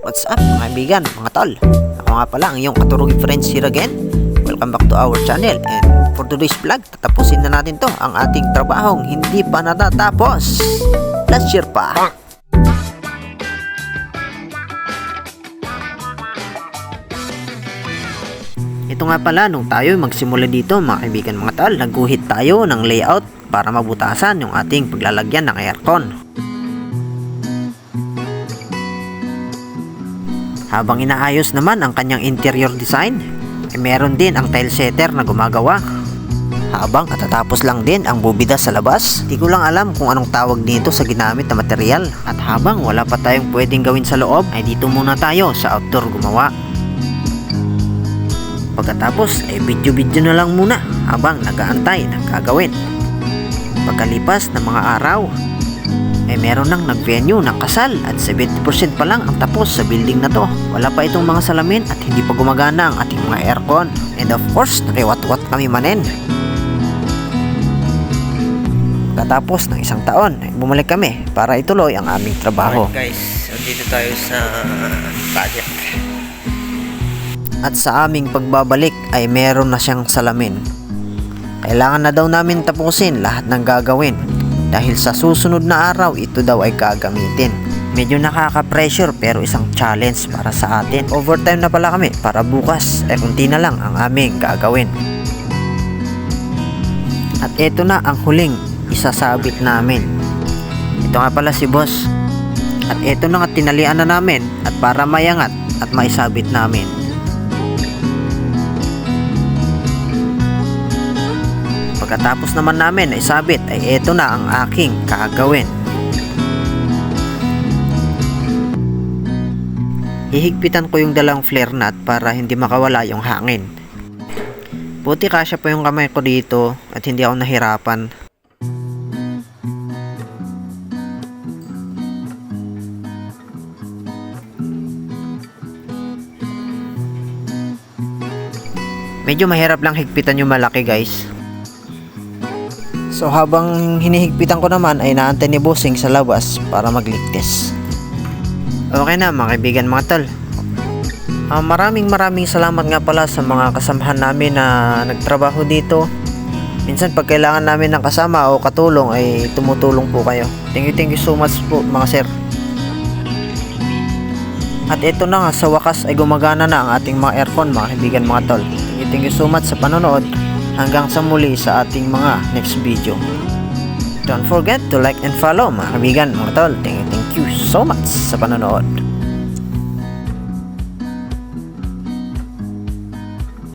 What's up mga kaibigan, mga tol? Ako nga pala ang iyong katuruging friends here again. Welcome back to our channel. And for today's vlog, tatapusin na natin to ang ating trabahong hindi pa natatapos. Last year pa. Ito nga pala, nung tayo magsimula dito mga kaibigan mga tol, nagguhit tayo ng layout para mabutasan yung ating paglalagyan ng aircon. Habang inaayos naman ang kanyang interior design, meron din ang tile setter na gumagawa. Habang katatapos lang din ang bubida sa labas, di ko lang alam kung anong tawag dito sa ginamit na material. At habang wala pa tayong pwedeng gawin sa loob, ay dito muna tayo sa outdoor gumawa. Pagkatapos ay video-video na lang muna habang nag-aantay ng gagawin. Pagkalipas ng mga araw, ay meron nang nag-venue ng kasal at 70% pa lang ang tapos sa building na to. Wala pa itong mga salamin at hindi pa gumagana ang ating mga aircon. And of course, nakiwat-wat kami manen. Katapos ng isang taon, ay bumalik kami para ituloy ang aming trabaho. Alright guys, so dito tayo sa project. At sa aming pagbabalik ay meron na siyang salamin. Kailangan na daw namin tapusin lahat ng gagawin. Dahil sa susunod na araw, ito daw ay gagamitin. Medyo nakaka-pressure pero isang challenge para sa atin. Overtime na pala kami para bukas ay kunti na lang ang aming gagawin. At ito na ang huling isasabit namin. Ito nga pala si boss. At ito na nga tinalian na namin at para mayangat at maisabit namin. Pagkatapos naman namin na isabit ay eto na ang aking gagawin. Hihigpitan ko yung dalawang flare nut para hindi makawala yung hangin. Buti kasya pa yung kamay ko dito at hindi ako nahirapan. Medyo mahirap lang higpitan yung malaki guys. So habang hinihigpitan ko naman ay naantay ni Bossing sa labas para magligtis. Okay na mga kaibigan mga tol. Maraming salamat nga pala sa mga kasamahan namin na nagtrabaho dito. Minsan pag kailangan namin ng kasama o katulong ay tumutulong po kayo. Thank you so much po mga sir. At ito na nga, sa wakas ay gumagana na ang ating mga aircon mga kaibigan mga tol. Thank you so much sa panonood. Hanggang sa muli sa ating mga next video. Don't forget to like and follow mga kaibigan mga tol. Thank you so much sa panonood.